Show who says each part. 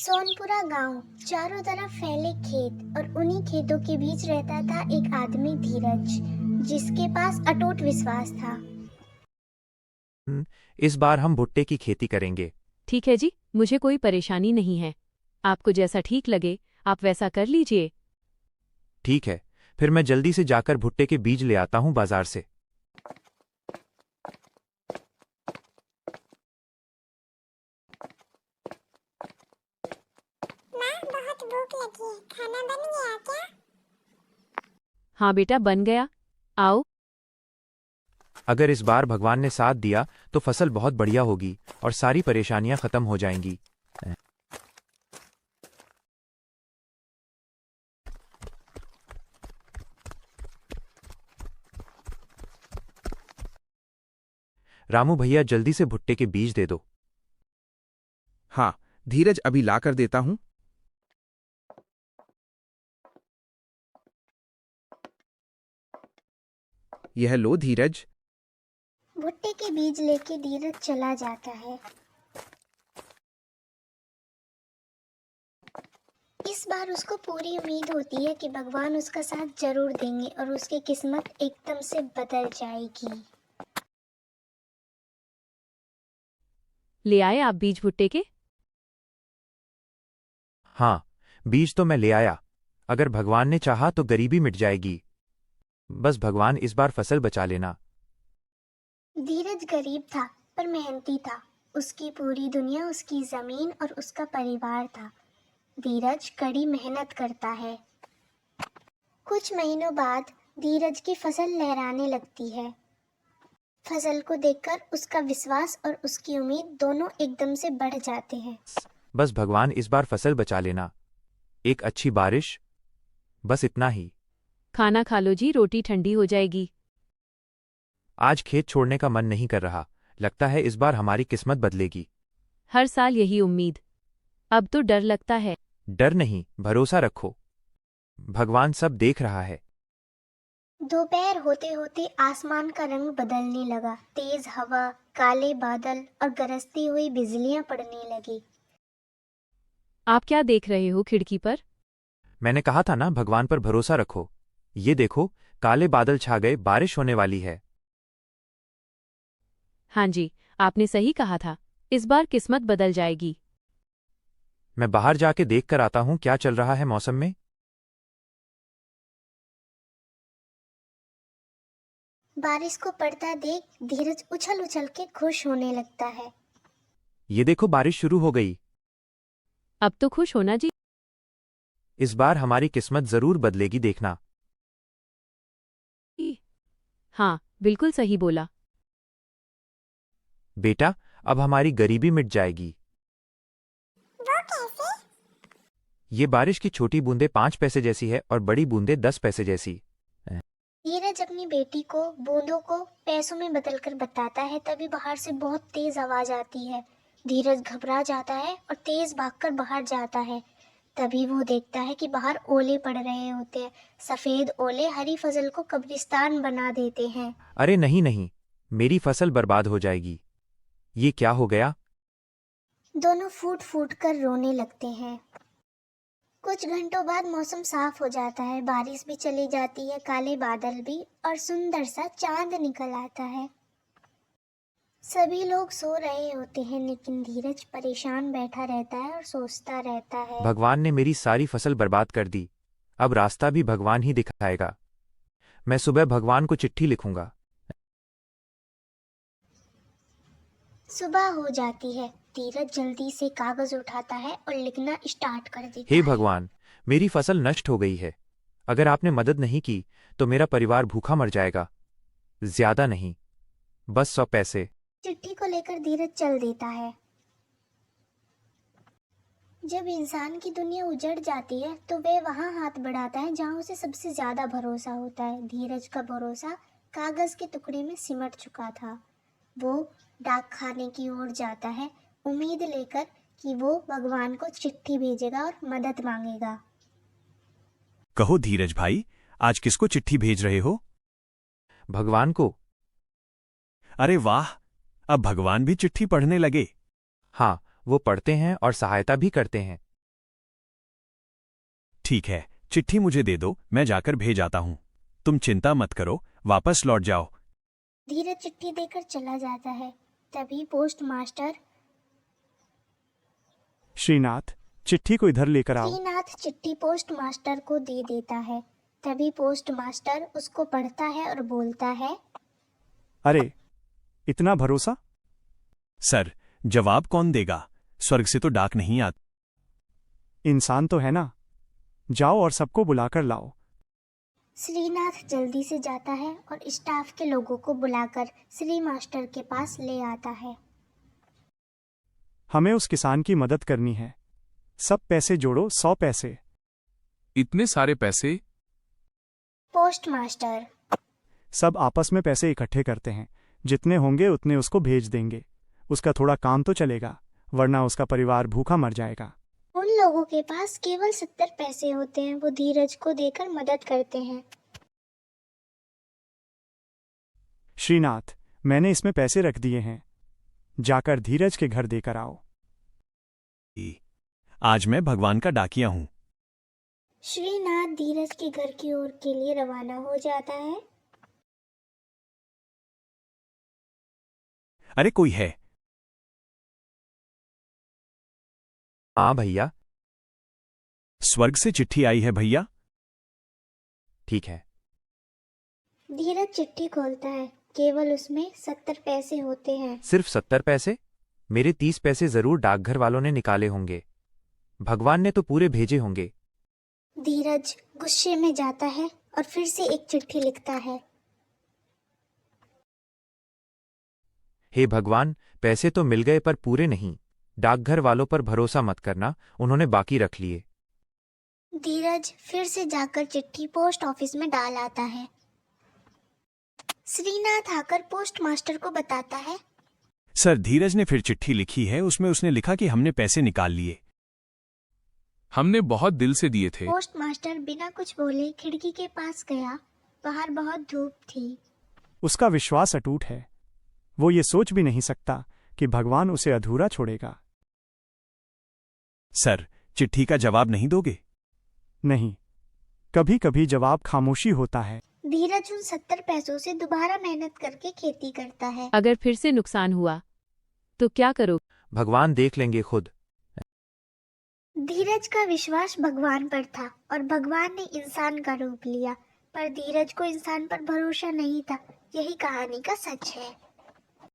Speaker 1: सोनपुरा गांव, चारों तरफ फैले खेत और उन्हीं खेतों के बीच रहता था एक आदमी धीरज, जिसके पास अटूट विश्वास था।
Speaker 2: इस बार हम भुट्टे की खेती करेंगे।
Speaker 3: ठीक है जी, मुझे कोई परेशानी नहीं है। आपको जैसा ठीक लगे आप वैसा कर लीजिए।
Speaker 2: ठीक है, फिर मैं जल्दी से जाकर भुट्टे के बीज ले आता हूँ बाजार से।
Speaker 1: माँ, बहुत भूख लगी है, खाना बन गया क्या?
Speaker 3: हाँ बेटा, बन गया। आओ।
Speaker 2: अगर इस बार भगवान ने साथ दिया तो फसल बहुत बढ़िया होगी और सारी परेशानियां खत्म हो जाएंगी। रामू भैया, जल्दी से भुट्टे के बीज दे दो।
Speaker 4: हाँ, धीरज अभी ला कर देता हूं। यह लो धीरज।
Speaker 1: भुट्टे के बीज लेके धीरज चला जाता है। इस बार उसको पूरी उम्मीद होती है कि भगवान उसका साथ जरूर देंगे और उसकी किस्मत एकदम से बदल जाएगी।
Speaker 3: ले आए आप बीज भुट्टे के?
Speaker 2: हाँ, बीज तो मैं ले आया। अगर भगवान ने चाहा तो गरीबी मिट जाएगी। बस भगवान इस बार फसल बचा लेना।
Speaker 1: धीरज गरीब था पर मेहनती था। उसकी पूरी दुनिया उसकी जमीन और उसका परिवार था। धीरज कड़ी मेहनत करता है। कुछ महीनों बाद धीरज की फसल लहराने लगती है। फसल को देखकर उसका विश्वास और उसकी उम्मीद दोनों एकदम से बढ़ जाते हैं।
Speaker 2: बस भगवान इस बार फसल बचा लेना। एक अच्छी बारिश, बस इतना ही।
Speaker 3: खाना खा लो जी, रोटी ठंडी हो जाएगी।
Speaker 2: आज खेत छोड़ने का मन नहीं कर रहा। लगता है इस बार हमारी किस्मत बदलेगी।
Speaker 3: हर साल यही उम्मीद। अब तो डर लगता है।
Speaker 2: डर नहीं, भरोसा रखो। भगवान सब देख रहा है।
Speaker 1: दोपहर होते होते आसमान का रंग बदलने लगा। तेज हवा, काले बादल और गरजती हुई बिजलियां पड़ने लगी।
Speaker 3: आप क्या देख रहे हो खिड़की पर?
Speaker 2: मैंने कहा था ना, भगवान पर भरोसा रखो। ये देखो, काले बादल छा गए, बारिश होने वाली है।
Speaker 3: हाँ जी, आपने सही कहा था। इस बार किस्मत बदल जाएगी।
Speaker 2: मैं बाहर जाके देख कर आता हूँ क्या चल रहा है मौसम में।
Speaker 1: बारिश को पड़ता देख धीरज उछल उछल के खुश होने लगता है।
Speaker 2: ये देखो, बारिश शुरू हो गई।
Speaker 3: अब तो खुश होना जी।
Speaker 2: इस बार हमारी किस्मत जरूर बदलेगी, देखना।
Speaker 3: हाँ, बिल्कुल सही बोला।
Speaker 2: बेटा, अब हमारी गरीबी मिट जाएगी।
Speaker 1: वो कैसे?
Speaker 2: ये बारिश की छोटी बूंदें 5 पैसे जैसी है और बड़ी बूंदें 10 पैसे जैसी।
Speaker 1: धीरज अपनी बेटी को बूंदों को पैसों में बदलकर बताता है। तभी बाहर से बहुत तेज आवाज आती है। धीरज घबरा जाता है और तेज भागकर बाहर जाता है। तभी वो देखता है कि बाहर ओले पड़ रहे होते हैं। सफेद ओले हरी फसल को कब्रिस्तान बना देते हैं।
Speaker 2: अरे नहीं नहीं, मेरी फसल बर्बाद हो जाएगी। ये क्या हो गया?
Speaker 1: दोनों फूट फूट कर रोने लगते हैं। कुछ घंटों बाद मौसम साफ हो जाता है। बारिश भी चली जाती है, काले बादल भी, और सुंदर सा चांद निकल आता है। सभी लोग सो रहे होते हैं लेकिन धीरज परेशान बैठा रहता है और सोचता रहता है।
Speaker 2: भगवान ने मेरी सारी फसल बर्बाद कर दी। अब रास्ता भी भगवान ही दिखाएगा। मैं सुबह भगवान को चिट्ठी लिखूंगा।
Speaker 1: सुबह हो जाती है। धीरज जल्दी से कागज उठाता है और लिखना स्टार्ट कर देता
Speaker 2: हे
Speaker 1: है।
Speaker 2: भगवान, मेरी फसल नष्ट हो गई है। अगर आपने मदद नहीं की तो मेरा परिवार भूखा मर जाएगा। ज्यादा नहीं, बस 100 पैसे।
Speaker 1: चिट्ठी को लेकर धीरज चल देता है। जब इंसान की दुनिया उजड़ जाती है तो वह वहां हाथ बढ़ाता है जहां उसे सबसे ज्यादा भरोसा होता है। धीरज का भरोसा कागज के टुकड़े में सिमट चुका था। वो डाक खाने की ओर जाता है, उम्मीद लेकर कि वो भगवान को चिट्ठी भेजेगा और मदद मांगेगा।
Speaker 4: कहो धीरज भाई, आज किसको चिट्ठी भेज रहे हो?
Speaker 2: भगवान को।
Speaker 4: अरे वाह, अब भगवान भी चिट्ठी पढ़ने लगे।
Speaker 2: हाँ, वो पढ़ते हैं और सहायता भी करते हैं।
Speaker 4: ठीक है, चिट्ठी मुझे दे दो, मैं जाकर भेज आता हूँ। तुम चिंता मत करो, वापस लौट जाओ।
Speaker 1: धीरज चिट्ठी देकर चला जाता है। तभी पोस्ट मास्टर
Speaker 5: श्रीनाथ, चिट्ठी को इधर लेकर आओ।
Speaker 1: श्रीनाथ चिट्ठी पोस्ट मास्टर को दे देता है। तभी पोस्ट मास्टर उसको पढ़ता है और बोलता है,
Speaker 5: अरे, इतना भरोसा?
Speaker 4: सर, जवाब कौन देगा? स्वर्ग से तो डाक नहीं आती।
Speaker 5: इंसान तो है ना। जाओ और सबको बुलाकर लाओ।
Speaker 1: श्रीनाथ जल्दी से जाता है और स्टाफ के लोगों को बुलाकर श्री मास्टर के पास ले आता है।
Speaker 5: हमें उस किसान की मदद करनी है। सब पैसे जोड़ो, 100 पैसे।
Speaker 6: इतने सारे पैसे?
Speaker 1: पोस्ट मास्टर
Speaker 5: सब आपस में पैसे इकट्ठे करते हैं। जितने होंगे उतने उसको भेज देंगे। उसका थोड़ा काम तो चलेगा, वरना उसका परिवार भूखा मर जाएगा।
Speaker 1: उन लोगों के पास केवल 70 पैसे होते हैं। वो धीरज को देकर मदद करते हैं।
Speaker 5: श्रीनाथ, मैंने इसमें पैसे रख दिए हैं। जाकर धीरज के घर देकर आओ।
Speaker 4: आज मैं भगवान का डाकिया हूँ।
Speaker 1: श्रीनाथ धीरज के घर की ओर के लिए रवाना हो जाता है।
Speaker 4: अरे कोई है?
Speaker 2: हाँ भैया।
Speaker 4: स्वर्ग से चिट्ठी आई है भैया।
Speaker 2: ठीक है।
Speaker 1: धीरज चिट्ठी खोलता है। केवल उसमें 70 पैसे होते हैं।
Speaker 2: सिर्फ 70 पैसे? मेरे 30 पैसे जरूर डाकघर वालों ने निकाले होंगे। भगवान ने तो पूरे भेजे होंगे।
Speaker 1: धीरज गुस्से में जाता है और फिर से एक चिट्ठी लिखता है।
Speaker 2: हे भगवान, पैसे तो मिल गए पर पूरे नहीं। डाकघर वालों पर भरोसा मत करना, उन्होंने बाकी रख लिए।
Speaker 1: धीरज फिर से जाकर चिट्ठी पोस्ट ऑफिस में डाल आता है। श्रीनाथ आकर पोस्ट मास्टर को बताता है,
Speaker 4: सर, धीरज ने फिर चिट्ठी लिखी है। उसमें उसने लिखा कि हमने पैसे निकाल लिए।
Speaker 6: हमने बहुत दिल से दिए थे।
Speaker 1: पोस्ट मास्टर बिना कुछ बोले खिड़की के पास गया। बाहर बहुत धूप थी।
Speaker 5: उसका विश्वास अटूट है। वो ये सोच भी नहीं सकता कि भगवान उसे अधूरा छोड़ेगा।
Speaker 4: सर, चिट्ठी का जवाब नहीं दोगे?
Speaker 5: नहीं, कभी कभी जवाब खामोशी होता है।
Speaker 1: धीरज उन 70 पैसों से दोबारा मेहनत करके खेती करता है।
Speaker 3: अगर फिर से नुकसान हुआ तो क्या करो?
Speaker 2: भगवान देख लेंगे खुद।
Speaker 1: धीरज का विश्वास भगवान पर था और भगवान ने इंसान का रूप लिया, पर धीरज को इंसान पर भरोसा नहीं था। यही कहानी का सच है।